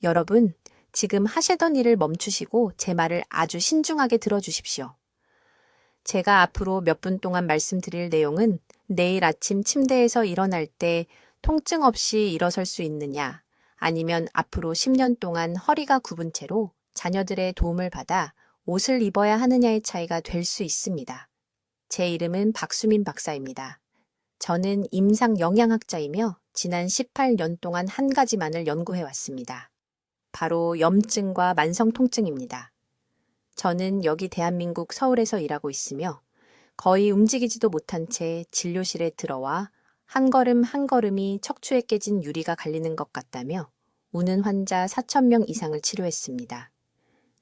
여러분, 지금 하시던 일을 멈추시고 제 말을 아주 신중하게 들어주십시오. 제가 앞으로 몇 분 동안 말씀드릴 내용은 내일 아침 침대에서 일어날 때 통증 없이 일어설 수 있느냐, 아니면 앞으로 10년 동안 허리가 굽은 채로 자녀들의 도움을 받아 옷을 입어야 하느냐의 차이가 될 수 있습니다. 제 이름은 박수민 박사입니다. 저는 임상 영양학자이며 지난 18년 동안 한 가지만을 연구해 왔습니다. 바로 염증과 만성 통증입니다. 저는 여기 대한민국 서울에서 일하고 있으며 거의 움직이지도 못한 채 진료실에 들어와 한 걸음 한 걸음이 척추에 깨진 유리가 갈리는 것 같다며 우는 환자 4,000명 이상을 치료했습니다.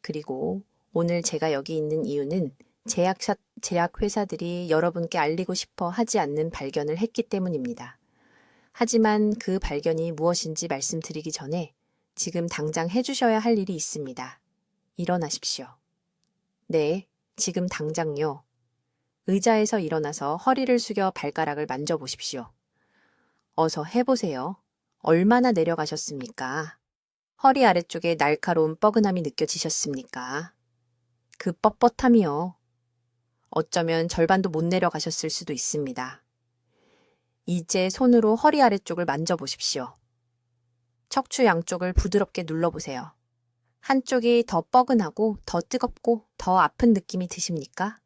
그리고 오늘 제가 여기 있는 이유는 제약회사들이 여러분께 알리고 싶어 하지 않는 발견을 했기 때문입니다. 하지만 그 발견이 무엇인지 말씀드리기 전에 지금 당장 해주셔야 할 일이 있습니다. 일어나십시오. 네, 지금 당장요. 의자에서 일어나서 허리를 숙여 발가락을 만져보십시오. 어서 해보세요. 얼마나 내려가셨습니까? 허리 아래쪽에 날카로운 뻐근함이 느껴지셨습니까? 그 뻣뻣함이요. 어쩌면 절반도 못 내려가셨을 수도 있습니다. 이제 손으로 허리 아래쪽을 만져보십시오. 척추 양쪽을 부드럽게 눌러보세요. 한쪽이 더 뻐근하고 더 뜨겁고 더 아픈 느낌이 드십니까?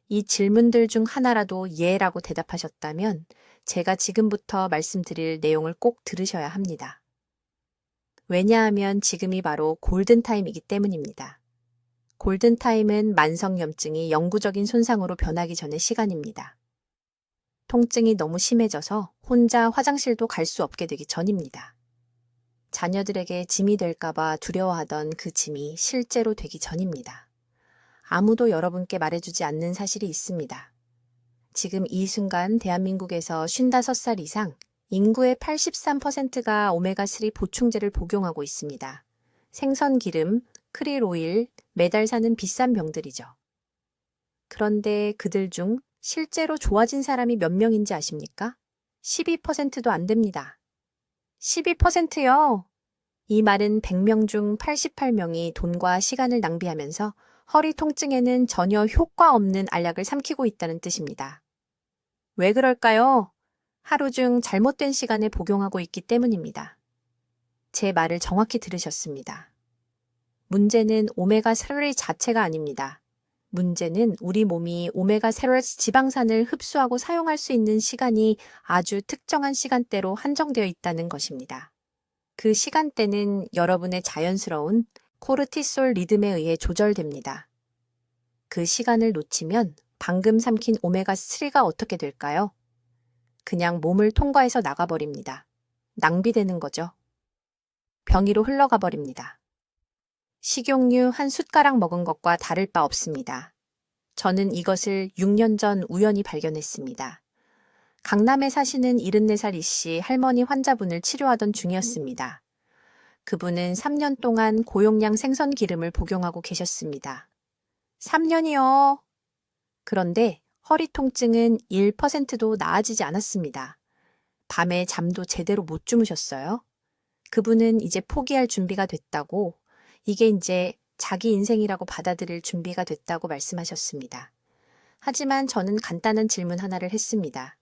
이 질문들 중 하나라도 예라고 대답하셨다면 제가 지금부터 말씀드릴 내용을 꼭 들으셔야 합니다. 왜냐하면 지금이 바로 골든타임이기 때문입니다. 골든타임은 만성염증이 영구적인 손상으로 변하기 전의 시간입니다. 통증이 너무 심해져서 혼자 화장실도 갈 수 없게 되기 전입니다. 자녀들에게 짐이 될까봐 두려워하던 그 짐이 실제로 되기 전입니다. 아무도 여러분께 말해주지 않는 사실이 있습니다. 지금 이 순간 대한민국에서 55살 이상 인구의 83%가 오메가3 보충제를 복용하고 있습니다. 생선기름, 크릴 오일, 매달 사는 비싼 병들이죠. 그런데 그들 중 실제로 좋아진 사람이 몇 명인지 아십니까? 12%도 안 됩니다. 12%요? 이 말은 100명 중 88명이 돈과 시간을 낭비하면서 허리 통증에는 전혀 효과 없는 알약을 삼키고 있다는 뜻입니다. 왜 그럴까요? 하루 중 잘못된 시간에 복용하고 있기 때문입니다. 제 말을 정확히 들으셨습니다. 문제는 오메가3 자체가 아닙니다. 문제는 우리 몸이 오메가3 지방산을 흡수하고 사용할 수 있는 시간이 아주 특정한 시간대로 한정되어 있다는 것입니다. 그 시간대는 여러분의 자연스러운 코르티솔 리듬에 의해 조절됩니다. 그 시간을 놓치면 방금 삼킨 오메가3가 어떻게 될까요? 그냥 몸을 통과해서 나가버립니다. 낭비되는 거죠. 병이로 흘러가 버립니다. 식용유 한 숟가락 먹은 것과 다를 바 없습니다. 저는 이것을 6년 전 우연히 발견했습니다. 강남에 사시는 74살 이씨 할머니 환자분을 치료하던 중이었습니다. 그분은 3년 동안 고용량 생선 기름을 복용하고 계셨습니다. 3년이요. 그런데 허리 통증은 1%도 나아지지 않았습니다. 밤에 잠도 제대로 못 주무셨어요? 그분은 이제 포기할 준비가 됐다고, 이게 이제 자기 인생이라고 받아들일 준비가 됐다고 말씀하셨습니다. 하지만 저는 간단한 질문 하나를 했습니다.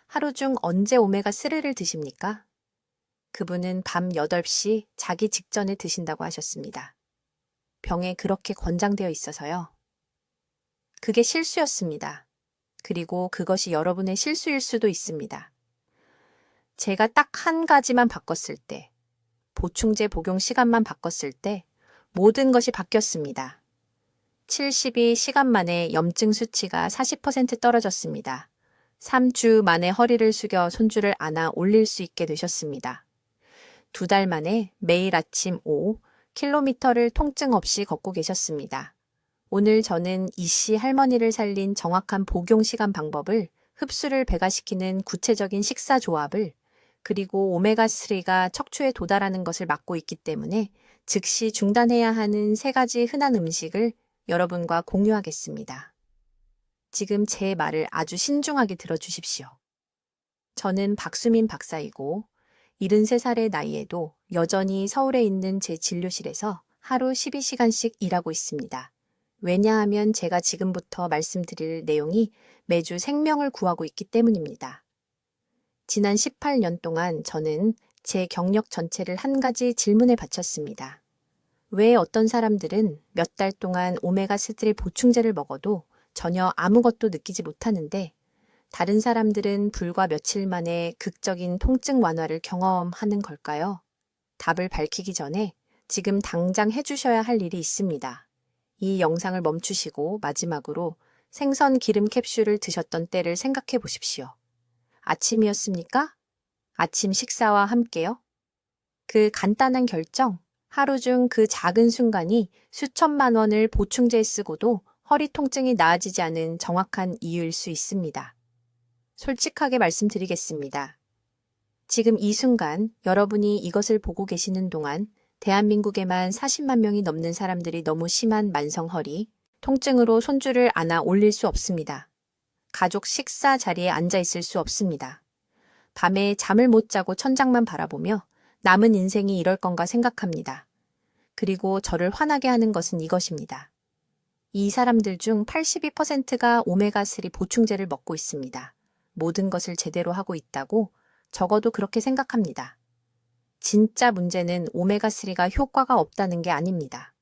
하루 중 언제 오메가3를 드십니까? 그분은 밤 8시 자기 직전에 드신다고 하셨습니다. 병에 그렇게 권장되어 있어서요. 그게 실수였습니다. 그리고 그것이 여러분의 실수일 수도 있습니다. 제가 딱 한 가지만 바꿨을 때, 보충제 복용 시간만 바꿨을 때 모든 것이 바뀌었습니다. 72시간 만에 염증 수치가 40% 떨어졌습니다. 3주 만에 허리를 숙여 손줄을 안아 올릴 수 있게 되셨습니다. 2달 만에 매일 아침 5km를 통증 없이 걷고 계셨습니다. 오늘 저는 이씨 할머니를 살린 정확한 복용 시간 방법을, 흡수를 배가시키는 구체적인 식사 조합을, 그리고 오메가3가 척추에 도달하는 것을 막고 있기 때문에 즉시 중단해야 하는 3가지 흔한 음식을 여러분과 공유하겠습니다. 지금 제 말을 아주 신중하게 들어주십시오. 저는 박수민 박사이고 73살의 나이에도 여전히 서울에 있는 제 진료실에서 하루 12시간씩 일하고 있습니다. 왜냐하면 제가 지금부터 말씀드릴 내용이 매주 생명을 구하고 있기 때문입니다. 지난 18년 동안 저는 제 경력 전체를 한 가지 질문에 바쳤습니다. 왜 어떤 사람들은 몇 달 동안 오메가3 보충제를 먹어도 전혀 아무것도 느끼지 못하는데 다른 사람들은 불과 며칠 만에 극적인 통증 완화를 경험하는 걸까요? 답을 밝히기 전에 지금 당장 해주셔야 할 일이 있습니다. 이 영상을 멈추시고 마지막으로 생선 기름 캡슐을 드셨던 때를 생각해 보십시오. 아침이었습니까? 아침 식사와 함께요? 그 간단한 결정, 하루 중 그 작은 순간이 수천만 원을 보충제에 쓰고도 허리 통증이 나아지지 않은 정확한 이유일 수 있습니다. 솔직하게 말씀드리겠습니다. 지금 이 순간 여러분이 이것을 보고 계시는 동안 대한민국에만 40만 명이 넘는 사람들이 너무 심한 만성 허리, 통증으로 손줄을 안아 올릴 수 없습니다. 가족 식사 자리에 앉아 있을 수 없습니다. 밤에 잠을 못 자고 천장만 바라보며 남은 인생이 이럴 건가 생각합니다. 그리고 저를 화나게 하는 것은 이것입니다. 이 사람들 중 82%가 오메가3 보충제를 먹고 있습니다. 모든 것을 제대로 하고 있다고 적어도 그렇게 생각합니다. 진짜 문제는 오메가3가 효과가 없다는 게 아닙니다.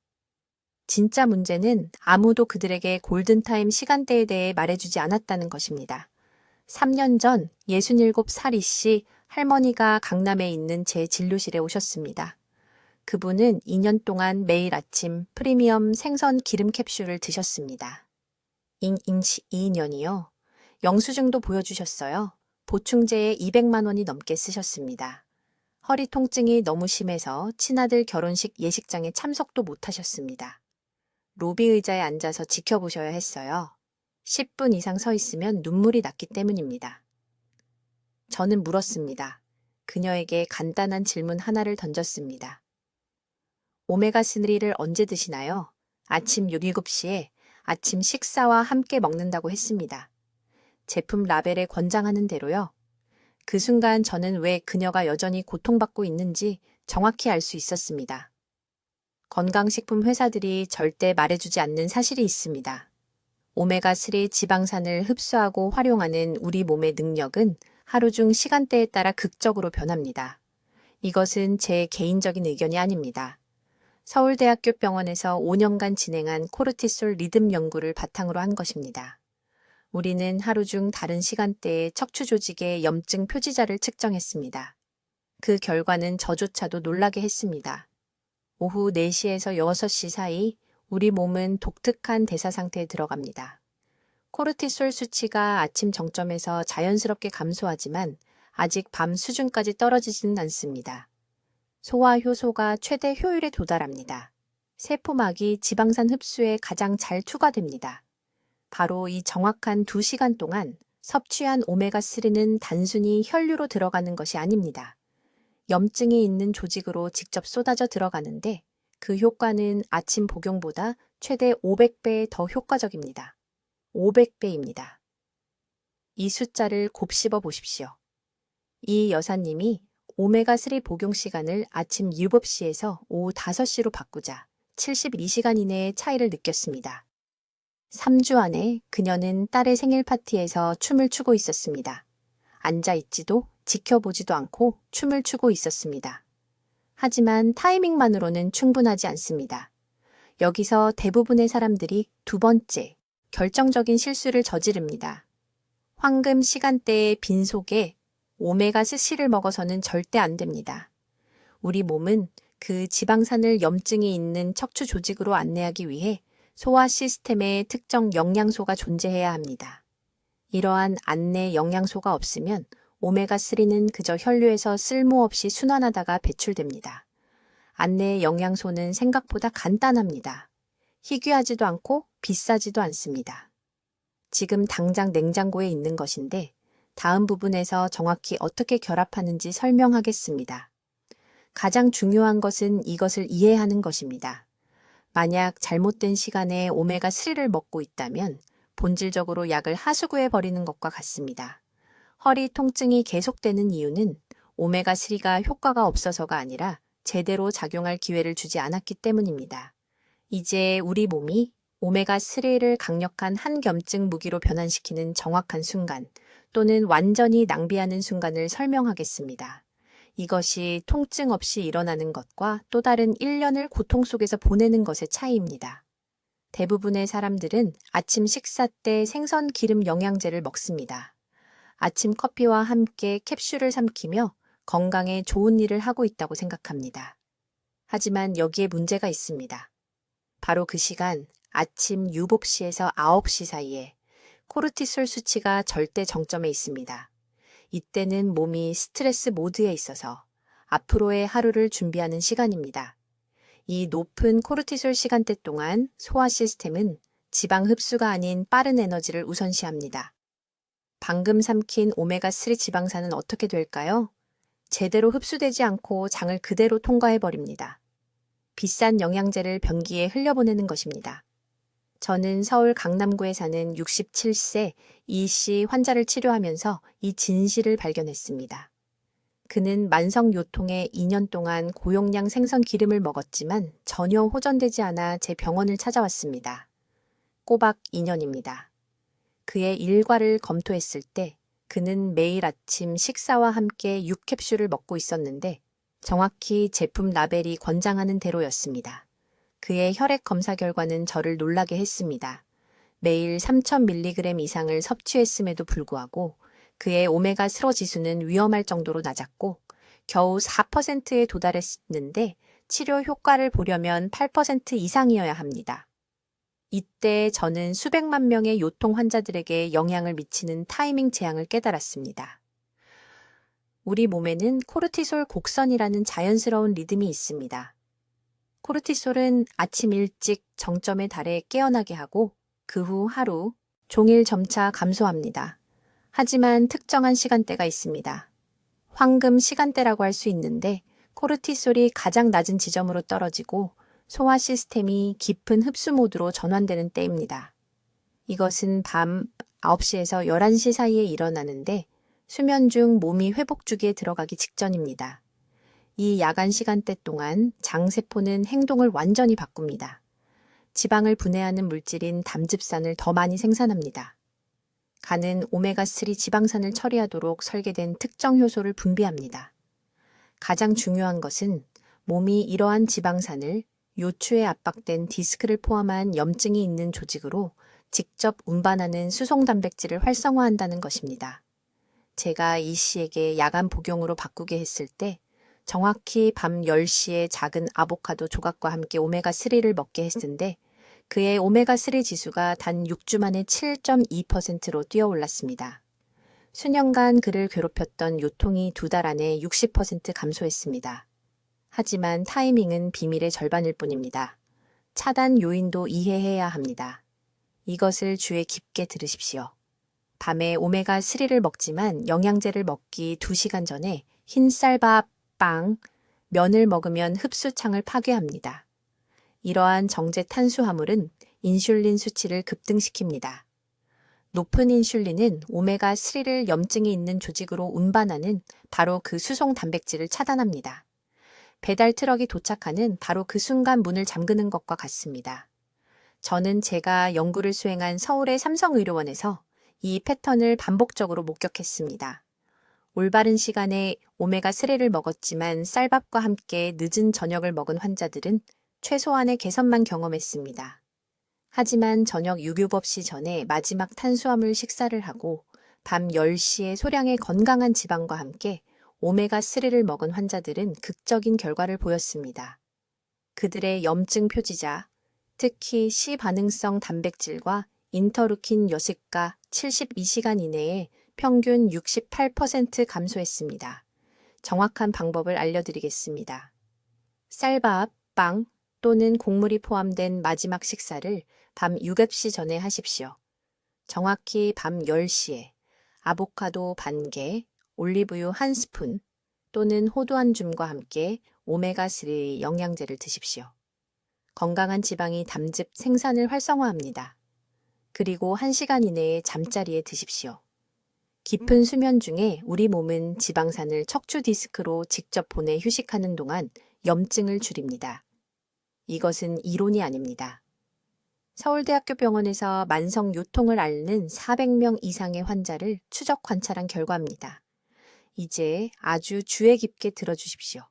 진짜 문제는 아무도 그들에게 골든타임 시간대에 대해 말해주지 않았다는 것입니다. 3년 전 67살이 씨 할머니가 강남에 있는 제 진료실에 오셨습니다. 그분은 2년 동안 매일 아침 프리미엄 생선 기름 캡슐을 드셨습니다. 2년이요. 영수증도 보여주셨어요. 보충제에 200만 원이 넘게 쓰셨습니다. 허리 통증이 너무 심해서 친아들 결혼식 예식장에 참석도 못하셨습니다. 로비 의자에 앉아서 지켜보셔야 했어요. 10분 이상 서 있으면 눈물이 났기 때문입니다. 저는 물었습니다. 그녀에게 간단한 질문 하나를 던졌습니다. 오메가3를 언제 드시나요? 아침 6, 7시에 아침 식사와 함께 먹는다고 했습니다. 제품 라벨에 권장하는 대로요. 그 순간 저는 왜 그녀가 여전히 고통받고 있는지 정확히 알 수 있었습니다. 건강식품 회사들이 절대 말해주지 않는 사실이 있습니다. 오메가3 지방산을 흡수하고 활용하는 우리 몸의 능력은 하루 중 시간대에 따라 극적으로 변합니다. 이것은 제 개인적인 의견이 아닙니다. 서울대학교 병원에서 5년간 진행한 코르티솔 리듬 연구를 바탕으로 한 것입니다. 우리는 하루 중 다른 시간대에 척추 조직의 염증 표지자를 측정했습니다. 그 결과는 저조차도 놀라게 했습니다. 오후 4시에서 6시 사이 우리 몸은 독특한 대사 상태에 들어갑니다. 코르티솔 수치가 아침 정점에서 자연스럽게 감소하지만 아직 밤 수준까지 떨어지지는 않습니다. 소화 효소가 최대 효율에 도달합니다. 세포막이 지방산 흡수에 가장 잘 투과됩니다. 바로 이 정확한 2시간 동안 섭취한 오메가3는 단순히 혈류로 들어가는 것이 아닙니다. 염증이 있는 조직으로 직접 쏟아져 들어가는데 그 효과는 아침 복용보다 최대 500배 더 효과적입니다. 500배입니다. 이 숫자를 곱씹어 보십시오. 이 여사님이 오메가3 복용 시간을 아침 7시에서 오후 5시로 바꾸자 72시간 이내의 차이를 느꼈습니다. 3주 안에 그녀는 딸의 생일 파티에서 춤을 추고 있었습니다. 앉아있지도 지켜보지도 않고 춤을 추고 있었습니다. 하지만 타이밍만으로는 충분하지 않습니다. 여기서 대부분의 사람들이 두 번째, 결정적인 실수를 저지릅니다. 황금 시간대의 빈속에 오메가3를 먹어서는 절대 안 됩니다. 우리 몸은 그 지방산을 염증이 있는 척추 조직으로 안내하기 위해 소화 시스템에 특정 영양소가 존재해야 합니다. 이러한 안내 영양소가 없으면 오메가3는 그저 혈류에서 쓸모없이 순환하다가 배출됩니다. 안내 영양소는 생각보다 간단합니다. 희귀하지도 않고 비싸지도 않습니다. 지금 당장 냉장고에 있는 것인데 다음 부분에서 정확히 어떻게 결합하는지 설명하겠습니다. 가장 중요한 것은 이것을 이해하는 것입니다. 만약 잘못된 시간에 오메가3를 먹고 있다면 본질적으로 약을 하수구에 버리는 것과 같습니다. 허리 통증이 계속되는 이유는 오메가3가 효과가 없어서가 아니라 제대로 작용할 기회를 주지 않았기 때문입니다. 이제 우리 몸이 오메가3를 강력한 한겸증 무기로 변환시키는 정확한 순간 또는 완전히 낭비하는 순간을 설명하겠습니다. 이것이 통증 없이 일어나는 것과 또 다른 1년을 고통 속에서 보내는 것의 차이입니다. 대부분의 사람들은 아침 식사 때 생선 기름 영양제를 먹습니다. 아침 커피와 함께 캡슐을 삼키며 건강에 좋은 일을 하고 있다고 생각합니다. 하지만 여기에 문제가 있습니다. 바로 그 시간 아침 7시에서 9시 사이에 코르티솔 수치가 절대 정점에 있습니다. 이때는 몸이 스트레스 모드에 있어서 앞으로의 하루를 준비하는 시간입니다. 이 높은 코르티솔 시간대 동안 소화 시스템은 지방 흡수가 아닌 빠른 에너지를 우선시합니다. 방금 삼킨 오메가3 지방산은 어떻게 될까요? 제대로 흡수되지 않고 장을 그대로 통과해버립니다. 비싼 영양제를 변기에 흘려보내는 것입니다. 저는 서울 강남구에 사는 67세 이 씨 환자를 치료하면서 이 진실을 발견했습니다. 그는 만성 요통에 2년 동안 고용량 생선 기름을 먹었지만 전혀 호전되지 않아 제 병원을 찾아왔습니다. 꼬박 2년입니다. 그의 일과를 검토했을 때 그는 매일 아침 식사와 함께 6캡슐을 먹고 있었는데 정확히 제품 라벨이 권장하는 대로였습니다. 그의 혈액 검사 결과는 저를 놀라게 했습니다. 매일 3000mg 이상을 섭취했음에도 불구하고 그의 오메가 스로 지수는 위험할 정도로 낮았고 겨우 4%에 도달했는데 치료 효과를 보려면 8% 이상이어야 합니다. 이때 저는 수백만 명의 요통 환자들에게 영향을 미치는 타이밍 재앙을 깨달았습니다. 우리 몸에는 코르티솔 곡선이라는 자연스러운 리듬이 있습니다. 코르티솔은 아침 일찍 정점에 달해 깨어나게 하고 그 후 하루 종일 점차 감소합니다. 하지만 특정한 시간대가 있습니다. 황금 시간대라고 할 수 있는데 코르티솔이 가장 낮은 지점으로 떨어지고 소화 시스템이 깊은 흡수 모드로 전환되는 때입니다. 이것은 밤 9시에서 11시 사이에 일어나는데 수면 중 몸이 회복 주기에 들어가기 직전입니다. 이 야간 시간대 동안 장세포는 행동을 완전히 바꿉니다. 지방을 분해하는 물질인 담즙산을 더 많이 생산합니다. 간은 오메가3 지방산을 처리하도록 설계된 특정 효소를 분비합니다. 가장 중요한 것은 몸이 이러한 지방산을 요추에 압박된 디스크를 포함한 염증이 있는 조직으로 직접 운반하는 수송 단백질을 활성화한다는 것입니다. 제가 이 씨에게 야간 복용으로 바꾸게 했을 때 정확히 밤 10시에 작은 아보카도 조각과 함께 오메가3를 먹게 했는데 그의 오메가3 지수가 단 6주 만에 7.2%로 뛰어올랐습니다. 수년간 그를 괴롭혔던 요통이 2달 안에 60% 감소했습니다. 하지만 타이밍은 비밀의 절반일 뿐입니다. 차단 요인도 이해해야 합니다. 이것을 주의 깊게 들으십시오. 밤에 오메가3를 먹지만 영양제를 먹기 2시간 전에 흰쌀밥, 빵, 면을 먹으면 흡수창을 파괴합니다. 이러한 정제 탄수화물은 인슐린 수치를 급등시킵니다. 높은 인슐린은 오메가3를 염증이 있는 조직으로 운반하는 바로 그 수송 단백질을 차단합니다. 배달 트럭이 도착하는 바로 그 순간 문을 잠그는 것과 같습니다. 저는 제가 연구를 수행한 서울의 삼성의료원에서 이 패턴을 반복적으로 목격했습니다. 올바른 시간에 오메가3를 먹었지만 쌀밥과 함께 늦은 저녁을 먹은 환자들은 최소한의 개선만 경험했습니다. 하지만 저녁 유교법시 전에 마지막 탄수화물 식사를 하고 밤 10시에 소량의 건강한 지방과 함께 오메가3를 먹은 환자들은 극적인 결과를 보였습니다. 그들의 염증 표지자, 특히 시반응성 단백질과 인터루킨 여식가 72시간 이내에 평균 68% 감소했습니다. 정확한 방법을 알려드리겠습니다. 쌀밥, 빵 또는 곡물이 포함된 마지막 식사를 밤 6시 전에 하십시오. 정확히 밤 10시에 아보카도 반개, 올리브유 1스푼 또는 호두 한 줌과 함께 오메가3 영양제를 드십시오. 건강한 지방이 담즙 생산을 활성화합니다. 그리고 1시간 이내에 잠자리에 드십시오. 깊은 수면 중에 우리 몸은 지방산을 척추 디스크로 직접 보내 휴식하는 동안 염증을 줄입니다. 이것은 이론이 아닙니다. 서울대학교 병원에서 만성 요통을 앓는 400명 이상의 환자를 추적 관찰한 결과입니다. 이제 아주 주의 깊게 들어주십시오.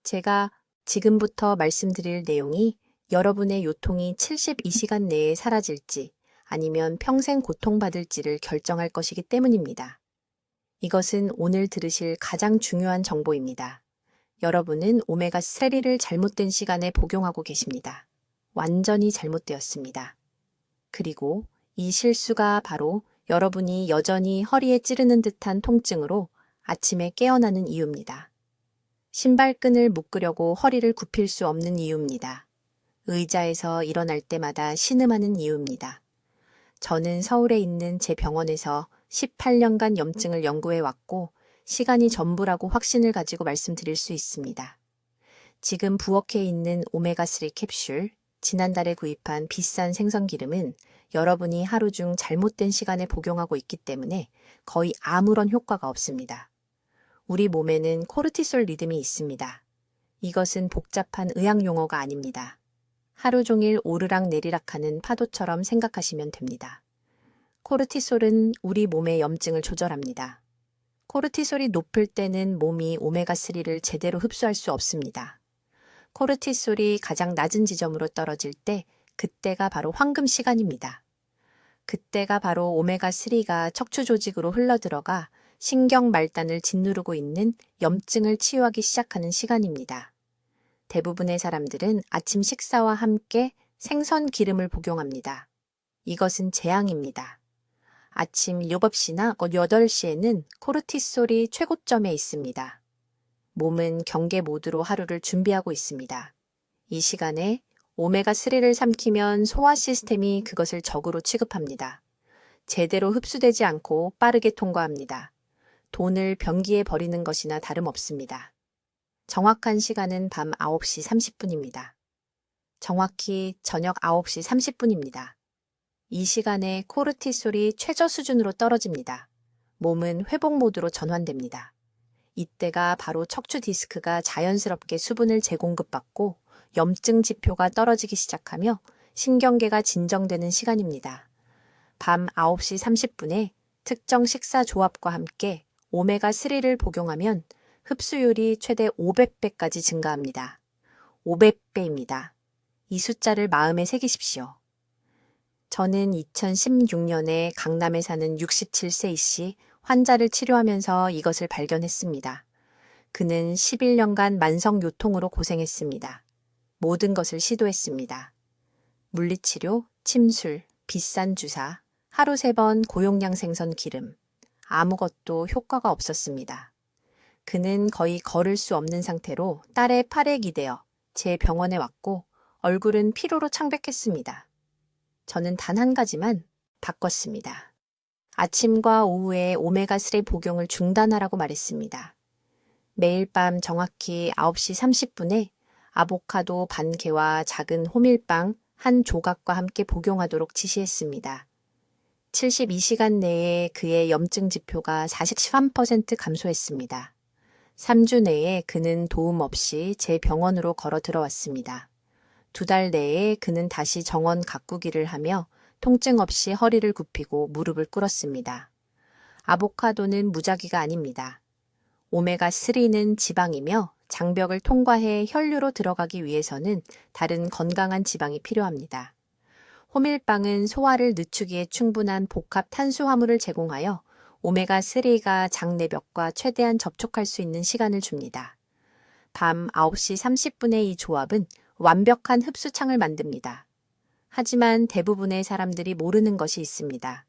제가 지금부터 말씀드릴 내용이 여러분의 요통이 72시간 내에 사라질지 아니면 평생 고통받을지를 결정할 것이기 때문입니다. 이것은 오늘 들으실 가장 중요한 정보입니다. 여러분은 오메가3를 잘못된 시간에 복용하고 계십니다. 완전히 잘못되었습니다. 그리고 이 실수가 바로 여러분이 여전히 허리에 찌르는 듯한 통증으로 아침에 깨어나는 이유입니다. 신발끈을 묶으려고 허리를 굽힐 수 없는 이유입니다. 의자에서 일어날 때마다 신음하는 이유입니다. 저는 서울에 있는 제 병원에서 18년간 염증을 연구해 왔고 시간이 전부라고 확신을 가지고 말씀드릴 수 있습니다. 지금 부엌에 있는 오메가3 캡슐, 지난달에 구입한 비싼 생선 기름은 여러분이 하루 중 잘못된 시간에 복용하고 있기 때문에 거의 아무런 효과가 없습니다. 우리 몸에는 코르티솔 리듬이 있습니다. 이것은 복잡한 의학 용어가 아닙니다. 하루 종일 오르락 내리락하는 파도처럼 생각하시면 됩니다. 코르티솔은 우리 몸의 염증을 조절합니다. 코르티솔이 높을 때는 몸이 오메가3를 제대로 흡수할 수 없습니다. 코르티솔이 가장 낮은 지점으로 떨어질 때 그때가 바로 황금 시간입니다. 그때가 바로 오메가3가 척추 조직으로 흘러들어가 신경 말단을 짓누르고 있는 염증을 치유하기 시작하는 시간입니다. 대부분의 사람들은 아침 식사와 함께 생선 기름을 복용합니다. 이것은 재앙입니다. 아침 7시나 8시에는 코르티솔이 최고점에 있습니다. 몸은 경계 모드로 하루를 준비하고 있습니다. 이 시간에 오메가3를 삼키면 소화 시스템이 그것을 적으로 취급합니다. 제대로 흡수되지 않고 빠르게 통과합니다. 돈을 변기에 버리는 것이나 다름없습니다. 정확한 시간은 밤 9시 30분입니다. 정확히 저녁 9시 30분입니다. 이 시간에 코르티솔이 최저 수준으로 떨어집니다. 몸은 회복 모드로 전환됩니다. 이때가 바로 척추 디스크가 자연스럽게 수분을 재공급받고 염증 지표가 떨어지기 시작하며 신경계가 진정되는 시간입니다. 밤 9시 30분에 특정 식사 조합과 함께 오메가3를 복용하면 흡수율이 최대 500배까지 증가합니다. 500배입니다. 이 숫자를 마음에 새기십시오. 저는 2016년에 강남에 사는 67세 이씨 환자를 치료하면서 이것을 발견했습니다. 그는 11년간 만성 요통으로 고생했습니다. 모든 것을 시도했습니다. 물리치료, 침술, 비싼 주사, 하루 3번 고용량 생선 기름. 아무것도 효과가 없었습니다. 그는 거의 걸을 수 없는 상태로 딸의 팔에 기대어 제 병원에 왔고 얼굴은 피로로 창백했습니다. 저는 단 한 가지만 바꿨습니다. 아침과 오후에 오메가3 복용을 중단하라고 말했습니다. 매일 밤 정확히 9시 30분에 아보카도 반 개와 작은 호밀빵 한 조각과 함께 복용하도록 지시했습니다. 72시간 내에 그의 염증 지표가 43% 감소했습니다. 3주 내에 그는 도움 없이 제 병원으로 걸어 들어왔습니다. 2달 내에 그는 다시 정원 가꾸기를 하며 통증 없이 허리를 굽히고 무릎을 꿇었습니다. 아보카도는 무작위가 아닙니다. 오메가3는 지방이며 장벽을 통과해 혈류로 들어가기 위해서는 다른 건강한 지방이 필요합니다. 호밀빵은 소화를 늦추기에 충분한 복합 탄수화물을 제공하여 오메가3가 장 내벽과 최대한 접촉할 수 있는 시간을 줍니다. 밤 9시 30분의 이 조합은 완벽한 흡수창을 만듭니다. 하지만 대부분의 사람들이 모르는 것이 있습니다.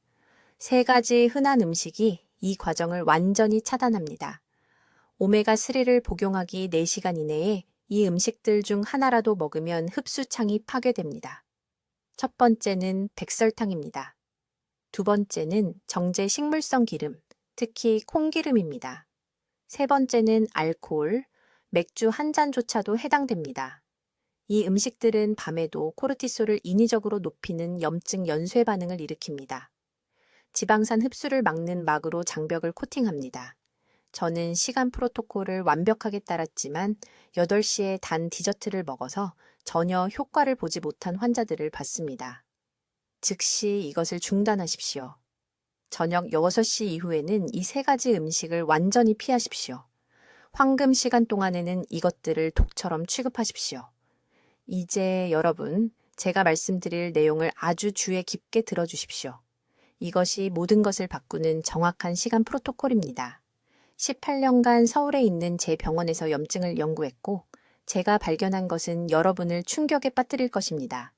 3가지 흔한 음식이 이 과정을 완전히 차단합니다. 오메가3를 복용하기 4시간 이내에 이 음식들 중 하나라도 먹으면 흡수창이 파괴됩니다. 첫 번째는 백설탕입니다. 두 번째는 정제 식물성 기름, 특히 콩기름입니다. 세 번째는 알코올, 맥주 한 잔조차도 해당됩니다. 이 음식들은 밤에도 코르티솔을 인위적으로 높이는 염증 연쇄 반응을 일으킵니다. 지방산 흡수를 막는 막으로 장벽을 코팅합니다. 저는 시간 프로토콜을 완벽하게 따랐지만 8시에 단 디저트를 먹어서 전혀 효과를 보지 못한 환자들을 봤습니다. 즉시 이것을 중단하십시오. 저녁 6시 이후에는 이 3가지 음식을 완전히 피하십시오. 황금 시간 동안에는 이것들을 독처럼 취급하십시오. 이제 여러분, 제가 말씀드릴 내용을 아주 주의 깊게 들어주십시오. 이것이 모든 것을 바꾸는 정확한 시간 프로토콜입니다. 18년간 서울에 있는 제 병원에서 염증을 연구했고, 제가 발견한 것은 여러분을 충격에 빠뜨릴 것입니다.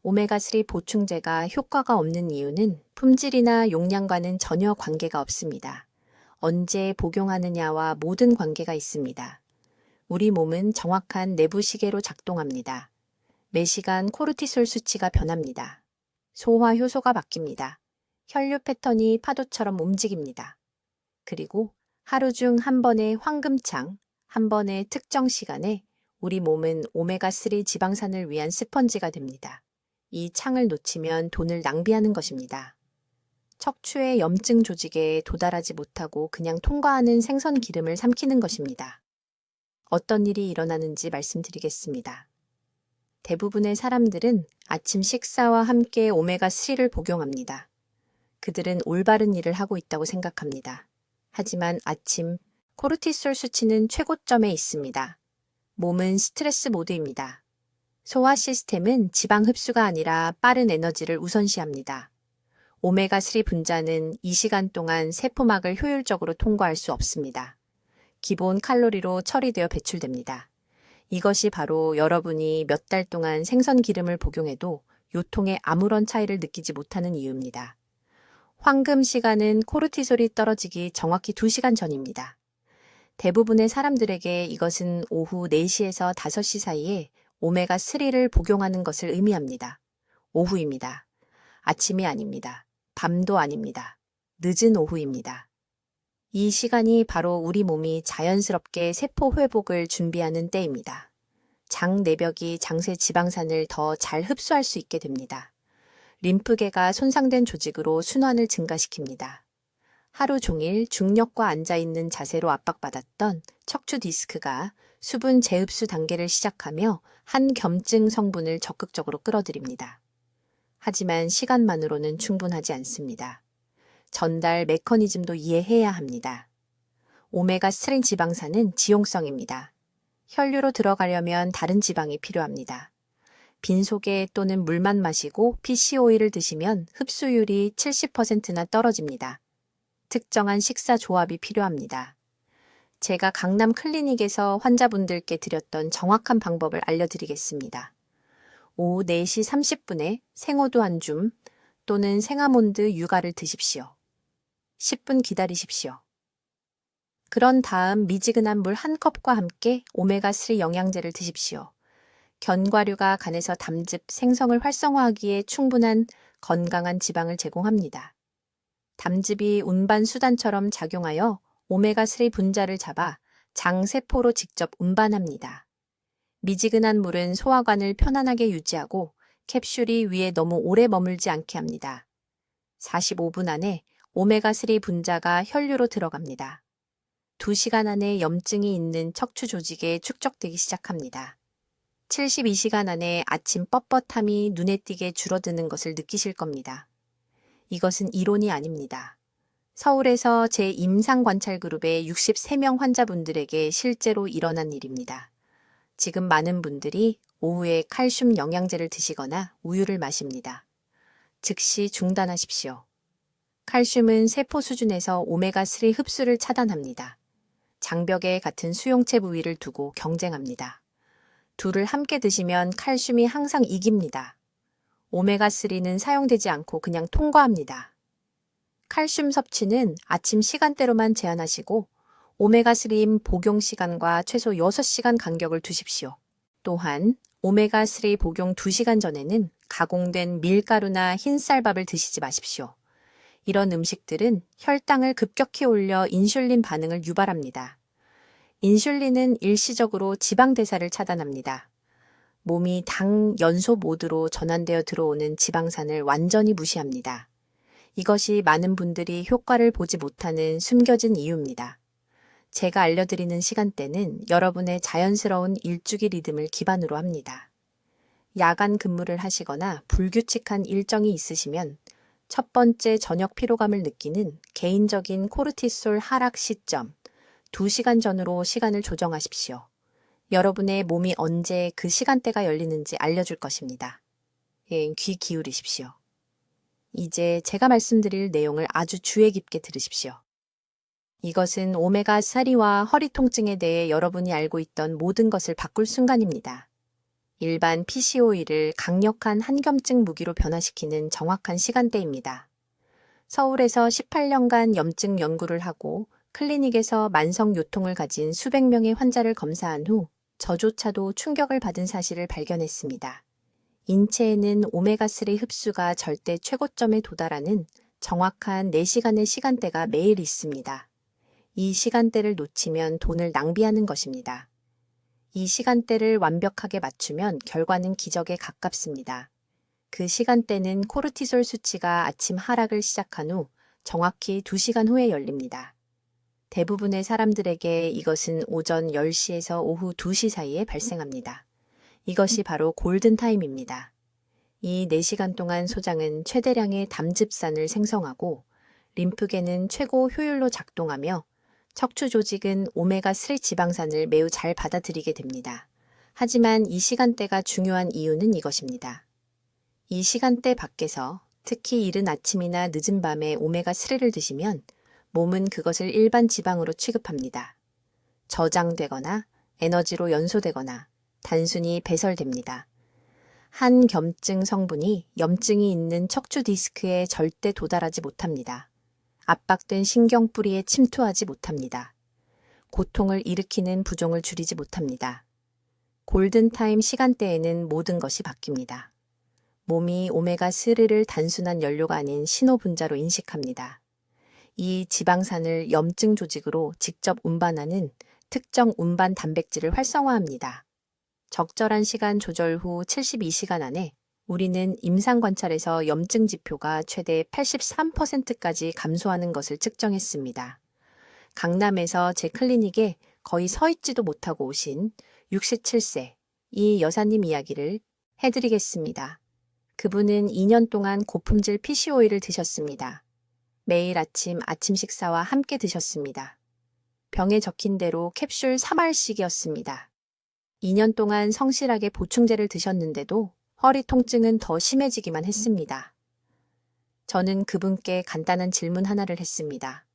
오메가3 보충제가 효과가 없는 이유는 품질이나 용량과는 전혀 관계가 없습니다. 언제 복용하느냐와 모든 관계가 있습니다. 우리 몸은 정확한 내부 시계로 작동합니다. 매시간 코르티솔 수치가 변합니다. 소화 효소가 바뀝니다. 혈류 패턴이 파도처럼 움직입니다. 그리고 하루 중 한 번의 황금창, 한 번의 특정 시간에 우리 몸은 오메가3 지방산을 위한 스펀지가 됩니다. 이 창을 놓치면 돈을 낭비하는 것입니다. 척추의 염증 조직에 도달하지 못하고 그냥 통과하는 생선 기름을 삼키는 것입니다. 어떤 일이 일어나는지 말씀드리겠습니다. 대부분의 사람들은 아침 식사와 함께 오메가3를 복용합니다. 그들은 올바른 일을 하고 있다고 생각합니다. 하지만 아침 코르티솔 수치는 최고점에 있습니다. 몸은 스트레스 모드입니다. 소화 시스템은 지방 흡수가 아니라 빠른 에너지를 우선시합니다. 오메가3 분자는 이 시간 동안 세포막을 효율적으로 통과할 수 없습니다. 기본 칼로리로 처리되어 배출됩니다. 이것이 바로 여러분이 몇 달 동안 생선 기름을 복용해도 요통에 아무런 차이를 느끼지 못하는 이유입니다. 황금 시간은 코르티솔이 떨어지기 정확히 2시간 전입니다. 대부분의 사람들에게 이것은 오후 4시에서 5시 사이에 오메가3를 복용하는 것을 의미합니다. 오후입니다. 아침이 아닙니다. 밤도 아닙니다. 늦은 오후입니다. 이 시간이 바로 우리 몸이 자연스럽게 세포 회복을 준비하는 때입니다. 장 내벽이 장세 지방산을 더 잘 흡수할 수 있게 됩니다. 림프계가 손상된 조직으로 순환을 증가시킵니다. 하루 종일 중력과 앉아있는 자세로 압박받았던 척추 디스크가 수분 재흡수 단계를 시작하며 한 겸증 성분을 적극적으로 끌어들입니다. 하지만 시간만으로는 충분하지 않습니다. 전달 메커니즘도 이해해야 합니다. 오메가3 지방산은 지용성입니다. 혈류로 들어가려면 다른 지방이 필요합니다. 빈속에 또는 물만 마시고 PCO일을 드시면 흡수율이 70%나 떨어집니다. 특정한 식사 조합이 필요합니다. 제가 강남 클리닉에서 환자분들께 드렸던 정확한 방법을 알려드리겠습니다. 오후 4시 30분에 생호두 한 줌 또는 생아몬드 유가를 드십시오. 10분 기다리십시오. 그런 다음 미지근한 물 한 컵과 함께 오메가3 영양제를 드십시오. 견과류가 간에서 담즙, 생성을 활성화하기에 충분한 건강한 지방을 제공합니다. 담즙이 운반 수단처럼 작용하여 오메가3 분자를 잡아 장세포로 직접 운반합니다. 미지근한 물은 소화관을 편안하게 유지하고 캡슐이 위에 너무 오래 머물지 않게 합니다. 45분 안에 오메가3 분자가 혈류로 들어갑니다. 2시간 안에 염증이 있는 척추 조직에 축적되기 시작합니다. 72시간 안에 아침 뻣뻣함이 눈에 띄게 줄어드는 것을 느끼실 겁니다. 이것은 이론이 아닙니다. 서울에서 제 임상관찰그룹의 63명 환자분들에게 실제로 일어난 일입니다. 지금 많은 분들이 오후에 칼슘 영양제를 드시거나 우유를 마십니다. 즉시 중단하십시오. 칼슘은 세포 수준에서 오메가3 흡수를 차단합니다. 장벽에 같은 수용체 부위를 두고 경쟁합니다. 둘을 함께 드시면 칼슘이 항상 이깁니다. 오메가3는 사용되지 않고 그냥 통과합니다. 칼슘 섭취는 아침 시간대로만 제한하시고 오메가3 복용 시간과 최소 6시간 간격을 두십시오. 또한 오메가3 복용 2시간 전에는 가공된 밀가루나 흰쌀밥을 드시지 마십시오. 이런 음식들은 혈당을 급격히 올려 인슐린 반응을 유발합니다. 인슐린은 일시적으로 지방 대사를 차단합니다. 몸이 당 연소 모드로 전환되어 들어오는 지방산을 완전히 무시합니다. 이것이 많은 분들이 효과를 보지 못하는 숨겨진 이유입니다. 제가 알려드리는 시간대는 여러분의 자연스러운 일주기 리듬을 기반으로 합니다. 야간 근무를 하시거나 불규칙한 일정이 있으시면 첫 번째 저녁 피로감을 느끼는 개인적인 코르티솔 하락 시점 2시간 전으로 시간을 조정하십시오. 여러분의 몸이 언제 그 시간대가 열리는지 알려줄 것입니다. 귀 기울이십시오. 이제 제가 말씀드릴 내용을 아주 주의 깊게 들으십시오. 이것은 오메가3와 허리 통증에 대해 여러분이 알고 있던 모든 것을 바꿀 순간입니다. 일반 PCOE를 강력한 한겸증 무기로 변화시키는 정확한 시간대입니다. 서울에서 18년간 염증 연구를 하고 클리닉에서 만성 요통을 가진 수백 명의 환자를 검사한 후 저조차도 충격을 받은 사실을 발견했습니다. 인체에는 오메가3 흡수가 절대 최고점에 도달하는 정확한 4시간의 시간대가 매일 있습니다. 이 시간대를 놓치면 돈을 낭비하는 것입니다. 이 시간대를 완벽하게 맞추면 결과는 기적에 가깝습니다. 그 시간대는 코르티솔 수치가 아침 하락을 시작한 후 정확히 2시간 후에 열립니다. 대부분의 사람들에게 이것은 오전 10시에서 오후 2시 사이에 발생합니다. 이것이 바로 골든타임입니다. 이 4시간 동안 소장은 최대량의 담즙산을 생성하고 림프계는 최고 효율로 작동하며 척추 조직은 오메가3 지방산을 매우 잘 받아들이게 됩니다. 하지만 이 시간대가 중요한 이유는 이것입니다. 이 시간대 밖에서 특히 이른 아침이나 늦은 밤에 오메가3를 드시면 몸은 그것을 일반 지방으로 취급합니다. 저장되거나 에너지로 연소되거나 단순히 배설됩니다. 한겸증 성분이 염증이 있는 척추 디스크에 절대 도달하지 못합니다. 압박된 신경뿌리에 침투하지 못합니다. 고통을 일으키는 부종을 줄이지 못합니다. 골든타임 시간대에는 모든 것이 바뀝니다. 몸이 오메가3를 단순한 연료가 아닌 신호분자로 인식합니다. 이 지방산을 염증 조직으로 직접 운반하는 특정 운반 단백질을 활성화합니다. 적절한 시간 조절 후 72시간 안에 우리는 임상 관찰에서 염증 지표가 최대 83%까지 감소하는 것을 측정했습니다. 강남에서 제 클리닉에 거의 서 있지도 못하고 오신 67세 이 여사님 이야기를 해드리겠습니다. 그분은 2년 동안 고품질 PCOE를 드셨습니다. 매일 아침 식사와 함께 드셨습니다. 병에 적힌 대로 캡슐 3알씩이었습니다. 2년 동안 성실하게 보충제를 드셨는데도 허리 통증은 더 심해지기만 했습니다. 저는 그분께 간단한 질문 하나를 했습니다.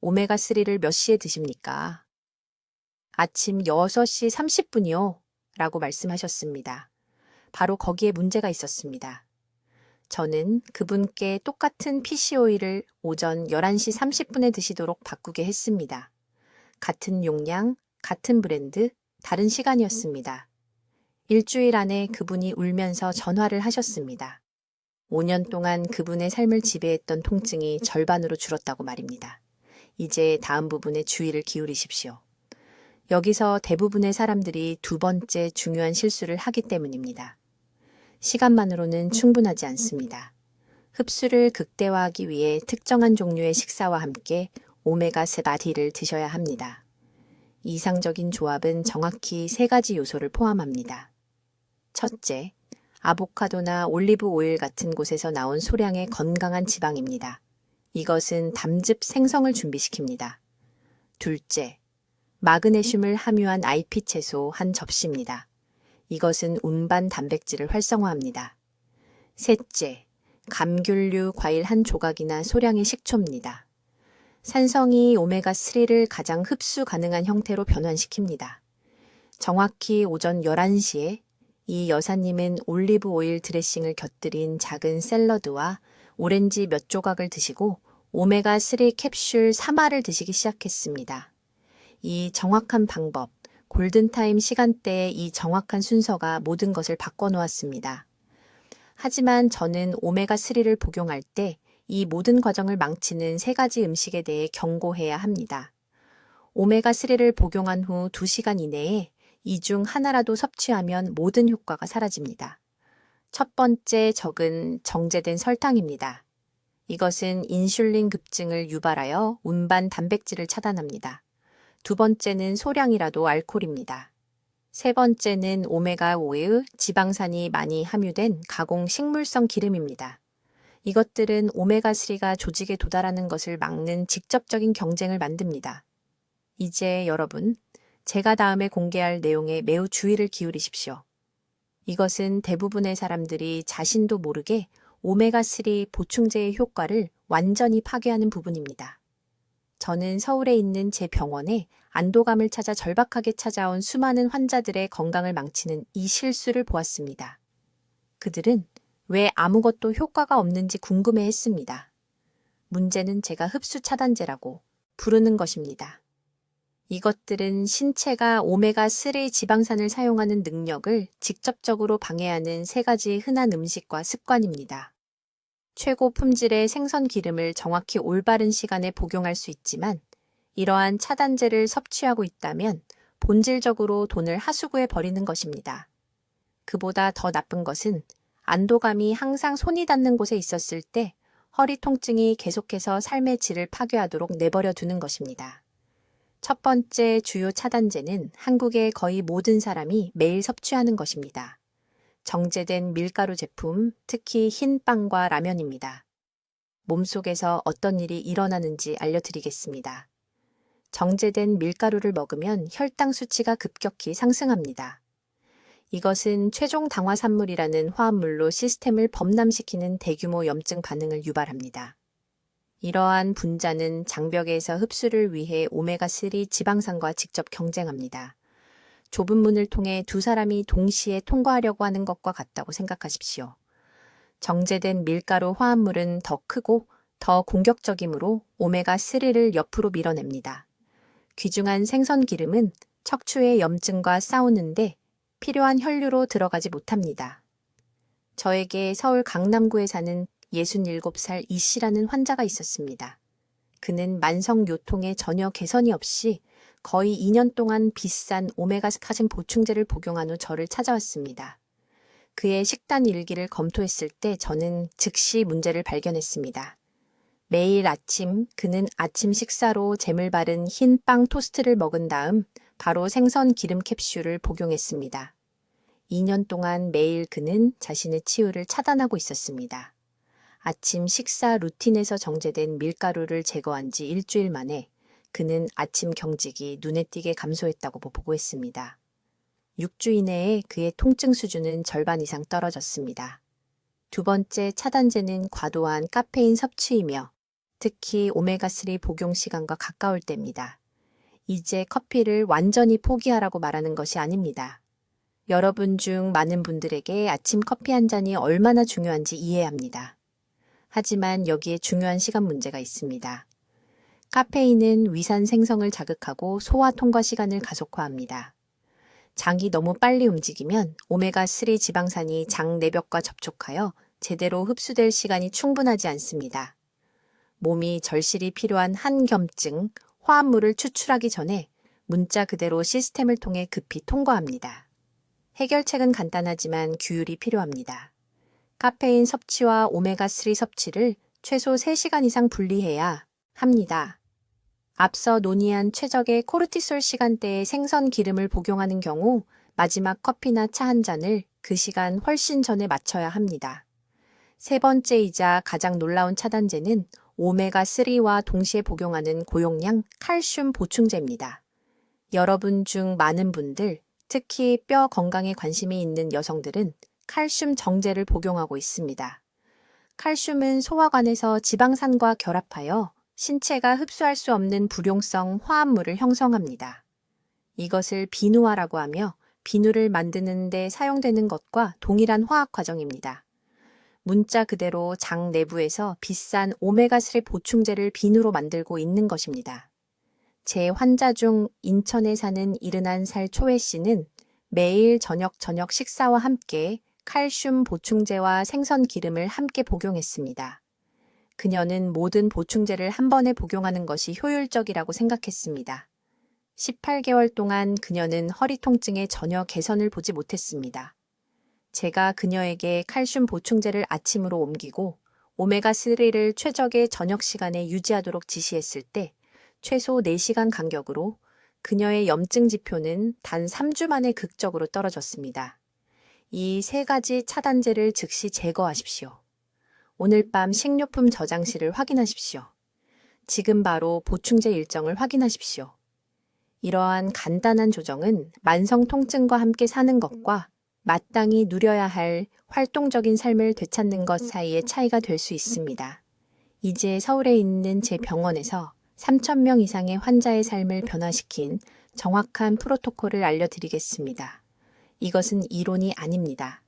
오메가3를 몇 시에 드십니까? 아침 6시 30분이요. 라고 말씀하셨습니다. 바로 거기에 문제가 있었습니다. 저는 그분께 똑같은 PCOE를 오전 11시 30분에 드시도록 바꾸게 했습니다. 같은 용량, 같은 브랜드, 다른 시간이었습니다. 일주일 안에 그분이 울면서 전화를 하셨습니다. 5년 동안 그분의 삶을 지배했던 통증이 절반으로 줄었다고 말입니다. 이제 다음 부분에 주의를 기울이십시오. 여기서 대부분의 사람들이 두 번째 중요한 실수를 하기 때문입니다. 시간만으로는 충분하지 않습니다. 흡수를 극대화하기 위해 특정한 종류의 식사와 함께 오메가3를 드셔야 합니다. 이상적인 조합은 정확히 3가지 요소를 포함합니다. 첫째, 아보카도나 올리브 오일 같은 곳에서 나온 소량의 건강한 지방입니다. 이것은 담즙 생성을 준비시킵니다. 둘째, 마그네슘을 함유한 IP 채소 한 접시입니다. 이것은 운반 단백질을 활성화합니다. 셋째, 감귤류 과일 한 조각이나 소량의 식초입니다. 산성이 오메가3를 가장 흡수 가능한 형태로 변환시킵니다. 정확히 오전 11시에 이 여사님은 올리브 오일 드레싱을 곁들인 작은 샐러드와 오렌지 몇 조각을 드시고 오메가3 캡슐 3알을 드시기 시작했습니다. 이 정확한 방법, 골든타임 시간대의 이 정확한 순서가 모든 것을 바꿔놓았습니다. 하지만 저는 오메가3를 복용할 때 이 모든 과정을 망치는 3가지 음식에 대해 경고해야 합니다. 오메가3를 복용한 후 2시간 이내에 이 중 하나라도 섭취하면 모든 효과가 사라집니다. 첫 번째 적은 정제된 설탕입니다. 이것은 인슐린 급증을 유발하여 운반 단백질을 차단합니다. 두 번째는 소량이라도 알코올입니다. 세 번째는 오메가5의 지방산이 많이 함유된 가공 식물성 기름입니다. 이것들은 오메가3가 조직에 도달하는 것을 막는 직접적인 경쟁을 만듭니다. 이제 여러분, 제가 다음에 공개할 내용에 매우 주의를 기울이십시오. 이것은 대부분의 사람들이 자신도 모르게 오메가3 보충제의 효과를 완전히 파괴하는 부분입니다. 저는 서울에 있는 제 병원에 안도감을 찾아 절박하게 찾아온 수많은 환자들의 건강을 망치는 이 실수를 보았습니다. 그들은 왜 아무것도 효과가 없는지 궁금해했습니다. 문제는 제가 흡수 차단제라고 부르는 것입니다. 이것들은 신체가 오메가3 지방산을 사용하는 능력을 직접적으로 방해하는 세 가지 흔한 음식과 습관입니다. 최고 품질의 생선 기름을 정확히 올바른 시간에 복용할 수 있지만 이러한 차단제를 섭취하고 있다면 본질적으로 돈을 하수구에 버리는 것입니다. 그보다 더 나쁜 것은 안도감이 항상 손이 닿는 곳에 있었을 때 허리 통증이 계속해서 삶의 질을 파괴하도록 내버려 두는 것입니다. 첫 번째 주요 차단제는 한국의 거의 모든 사람이 매일 섭취하는 것입니다. 정제된 밀가루 제품, 특히 흰 빵과 라면입니다. 몸속에서 어떤 일이 일어나는지 알려드리겠습니다. 정제된 밀가루를 먹으면 혈당 수치가 급격히 상승합니다. 이것은 최종 당화산물이라는 화합물로 시스템을 범람시키는 대규모 염증 반응을 유발합니다. 이러한 분자는 장벽에서 흡수를 위해 오메가3 지방산과 직접 경쟁합니다. 좁은 문을 통해 두 사람이 동시에 통과하려고 하는 것과 같다고 생각하십시오. 정제된 밀가루 화합물은 더 크고 더 공격적이므로 오메가3를 옆으로 밀어냅니다. 귀중한 생선 기름은 척추의 염증과 싸우는데 필요한 혈류로 들어가지 못합니다. 저에게 서울 강남구에 사는 67살 이 씨라는 환자가 있었습니다. 그는 만성 요통에 전혀 개선이 없이 거의 2년 동안 비싼 오메가3 보충제를 복용한 후 저를 찾아왔습니다. 그의 식단 일기를 검토했을 때 저는 즉시 문제를 발견했습니다. 매일 아침 그는 아침 식사로 잼을 바른 흰 빵 토스트를 먹은 다음 바로 생선 기름 캡슐을 복용했습니다. 2년 동안 매일 그는 자신의 치유를 차단하고 있었습니다. 아침 식사 루틴에서 정제된 밀가루를 제거한 지 일주일 만에 그는 아침 경직이 눈에 띄게 감소했다고 보고했습니다. 6주 이내에 그의 통증 수준은 절반 이상 떨어졌습니다. 두 번째 차단제는 과도한 카페인 섭취이며 특히 오메가3 복용 시간과 가까울 때입니다. 이제 커피를 완전히 포기하라고 말하는 것이 아닙니다. 여러분 중 많은 분들에게 아침 커피 한 잔이 얼마나 중요한지 이해합니다. 하지만 여기에 중요한 시간 문제가 있습니다. 카페인은 위산 생성을 자극하고 소화 통과 시간을 가속화합니다. 장이 너무 빨리 움직이면 오메가3 지방산이 장 내벽과 접촉하여 제대로 흡수될 시간이 충분하지 않습니다. 몸이 절실히 필요한 한겸증, 화합물을 추출하기 전에 문자 그대로 시스템을 통해 급히 통과합니다. 해결책은 간단하지만 규율이 필요합니다. 카페인 섭취와 오메가3 섭취를 최소 3시간 이상 분리해야 합니다. 앞서 논의한 최적의 코르티솔 시간대에 생선 기름을 복용하는 경우 마지막 커피나 차 한 잔을 그 시간 훨씬 전에 마쳐야 합니다. 세 번째이자 가장 놀라운 차단제는 오메가3와 동시에 복용하는 고용량 칼슘 보충제입니다. 여러분 중 많은 분들, 특히 뼈 건강에 관심이 있는 여성들은 칼슘 정제를 복용하고 있습니다. 칼슘은 소화관에서 지방산과 결합하여 신체가 흡수할 수 없는 불용성 화합물을 형성합니다. 이것을 비누화라고 하며 비누를 만드는 데 사용되는 것과 동일한 화학 과정입니다. 문자 그대로 장 내부에서 비싼 오메가3 보충제를 비누로 만들고 있는 것입니다. 제 환자 중 인천에 사는 71살 초혜 씨는 매일 저녁 식사와 함께 칼슘 보충제와 생선 기름을 함께 복용했습니다. 그녀는 모든 보충제를 한 번에 복용하는 것이 효율적이라고 생각했습니다. 18개월 동안 그녀는 허리 통증에 전혀 개선을 보지 못했습니다. 제가 그녀에게 칼슘 보충제를 아침으로 옮기고 오메가3를 최적의 저녁 시간에 유지하도록 지시했을 때 최소 4시간 간격으로 그녀의 염증 지표는 단 3주 만에 극적으로 떨어졌습니다. 이 세 가지 차단제를 즉시 제거하십시오. 오늘 밤 식료품 저장실을 확인하십시오. 지금 바로 보충제 일정을 확인하십시오. 이러한 간단한 조정은 만성 통증과 함께 사는 것과 마땅히 누려야 할 활동적인 삶을 되찾는 것 사이의 차이가 될 수 있습니다. 이제 서울에 있는 제 병원에서 3,000명 이상의 환자의 삶을 변화시킨 정확한 프로토콜을 알려드리겠습니다. 이것은 이론이 아닙니다.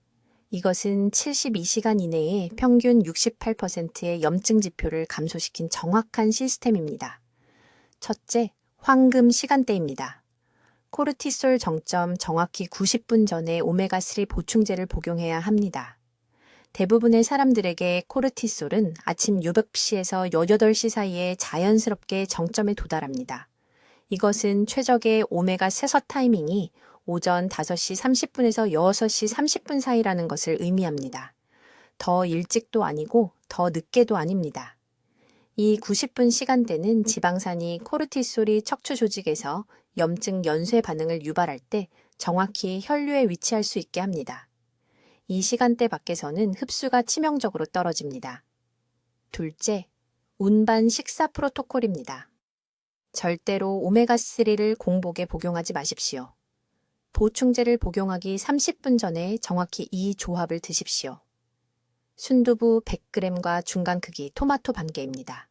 이것은 72시간 이내에 평균 68%의 염증 지표를 감소시킨 정확한 시스템입니다. 첫째, 황금 시간대입니다. 코르티솔 정점 정확히 90분 전에 오메가3 보충제를 복용해야 합니다. 대부분의 사람들에게 코르티솔은 아침 6시에서 8시 사이에 자연스럽게 정점에 도달합니다. 이것은 최적의 오메가 세서 타이밍이 오전 5시 30분에서 6시 30분 사이라는 것을 의미합니다. 더 일찍도 아니고 더 늦게도 아닙니다. 이 90분 시간대는 지방산이 코르티솔이 척추 조직에서 염증 연쇄 반응을 유발할 때 정확히 혈류에 위치할 수 있게 합니다. 이 시간대 밖에서는 흡수가 치명적으로 떨어집니다. 둘째, 운반 식사 프로토콜입니다. 절대로 오메가3를 공복에 복용하지 마십시오. 보충제를 복용하기 30분 전에 정확히 이 조합을 드십시오. 순두부 100g과 중간 크기 토마토 반 개입니다.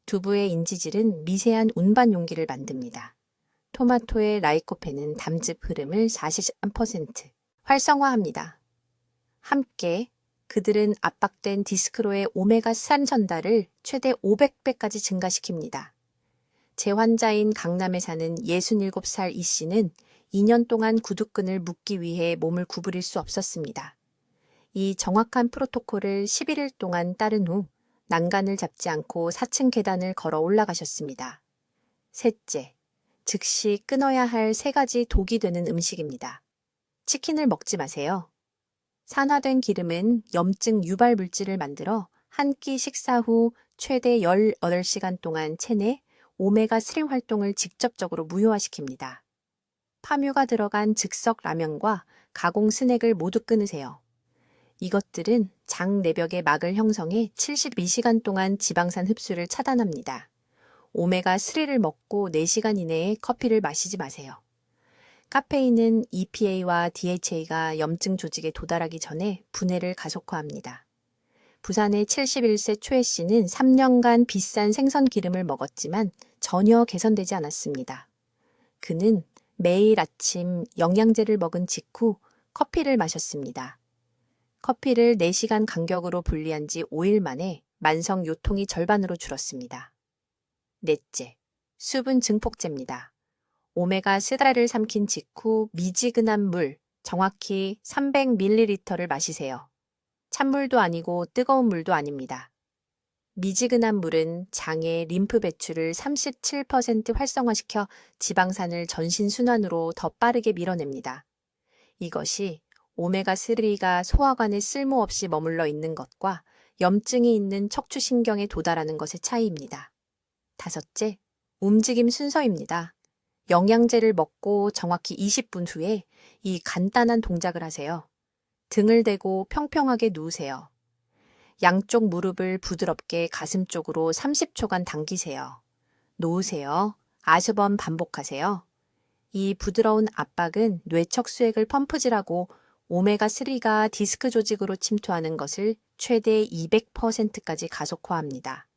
두부의 인지질은 미세한 운반 용기를 만듭니다. 토마토의 라이코펜은 담즙 흐름을 43% 활성화합니다. 함께 그들은 압박된 디스크로의 오메가3 전달을 최대 500배까지 증가시킵니다. 제 환자인 강남에 사는 67살 이 씨는 2년 동안 구두끈을 묶기 위해 몸을 구부릴 수 없었습니다. 이 정확한 프로토콜을 11일 동안 따른 후 난간을 잡지 않고 4층 계단을 걸어 올라가셨습니다. 셋째, 즉시 끊어야 할 3가지 독이 되는 음식입니다. 치킨을 먹지 마세요. 산화된 기름은 염증 유발 물질을 만들어 한 끼 식사 후 최대 18시간 동안 체내 오메가3 활동을 직접적으로 무효화시킵니다. 파묘가 들어간 즉석 라면과 가공 스낵을 모두 끊으세요. 이것들은 장 내벽의 막을 형성해 72시간 동안 지방산 흡수를 차단합니다. 오메가3를 먹고 4시간 이내에 커피를 마시지 마세요. 카페인은 EPA와 DHA가 염증 조직에 도달하기 전에 분해를 가속화합니다. 부산의 71세 초혜 씨는 3년간 비싼 생선 기름을 먹었지만 전혀 개선되지 않았습니다. 그는 매일 아침 영양제를 먹은 직후 커피를 마셨습니다. 커피를 4시간 간격으로 분리한 지 5일 만에 만성 요통이 절반으로 줄었습니다. 넷째, 수분 증폭제입니다. 오메가3를 삼킨 직후 미지근한 물, 정확히 300ml를 마시세요. 찬물도 아니고 뜨거운 물도 아닙니다. 미지근한 물은 장의 림프 배출을 37% 활성화시켜 지방산을 전신 순환으로 더 빠르게 밀어냅니다. 이것이 오메가3가 소화관에 쓸모없이 머물러 있는 것과 염증이 있는 척추신경에 도달하는 것의 차이입니다. 다섯째, 움직임 순서입니다. 영양제를 먹고 정확히 20분 후에 이 간단한 동작을 하세요. 등을 대고 평평하게 누우세요. 양쪽 무릎을 부드럽게 가슴 쪽으로 30초간 당기세요. 놓으세요. 아주번 반복하세요. 이 부드러운 압박은 뇌척수액을 펌프질하고 오메가3가 디스크 조직으로 침투하는 것을 최대 200%까지 가속화합니다.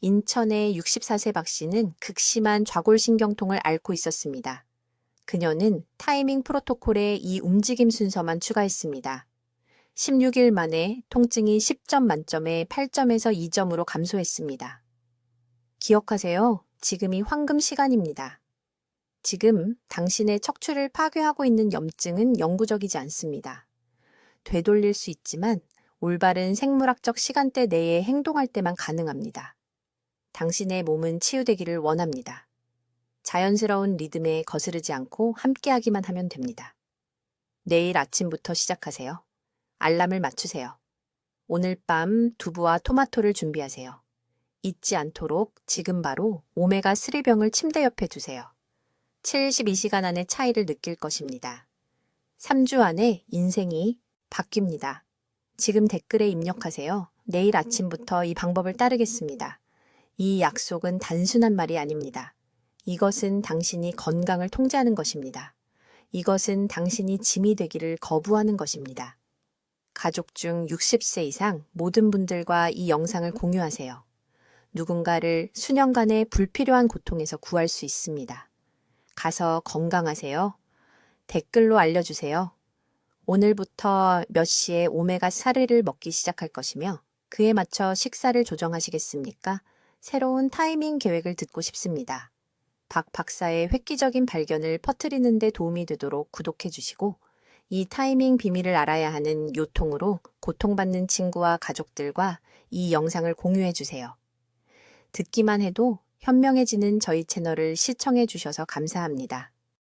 인천의 64세 박 씨는 극심한 좌골신경통을 앓고 있었습니다. 그녀는 타이밍 프로토콜에 이 움직임 순서만 추가했습니다. 16일 만에 통증이 10점 만점에 8점에서 2점으로 감소했습니다. 기억하세요. 지금이 황금 시간입니다. 지금 당신의 척추를 파괴하고 있는 염증은 영구적이지 않습니다. 되돌릴 수 있지만 올바른 생물학적 시간대 내에 행동할 때만 가능합니다. 당신의 몸은 치유되기를 원합니다. 자연스러운 리듬에 거스르지 않고 함께하기만 하면 됩니다. 내일 아침부터 시작하세요. 알람을 맞추세요. 오늘 밤 두부와 토마토를 준비하세요. 잊지 않도록 지금 바로 오메가3병을 침대 옆에 두세요. 72시간 안에 차이를 느낄 것입니다. 3주 안에 인생이 바뀝니다. 지금 댓글에 입력하세요. 내일 아침부터 이 방법을 따르겠습니다. 이 약속은 단순한 말이 아닙니다. 이것은 당신이 건강을 통제하는 것입니다. 이것은 당신이 짐이 되기를 거부하는 것입니다. 가족 중 60세 이상 모든 분들과 이 영상을 공유하세요. 누군가를 수년간의 불필요한 고통에서 구할 수 있습니다. 가서 건강하세요. 댓글로 알려주세요. 오늘부터 몇 시에 오메가3를 먹기 시작할 것이며 그에 맞춰 식사를 조정하시겠습니까? 새로운 타이밍 계획을 듣고 싶습니다. 박 박사의 획기적인 발견을 퍼뜨리는 데 도움이 되도록 구독해 주시고 이 타이밍 비밀을 알아야 하는 요통으로 고통받는 친구와 가족들과 이 영상을 공유해 주세요. 듣기만 해도 현명해지는 저희 채널을 시청해 주셔서 감사합니다.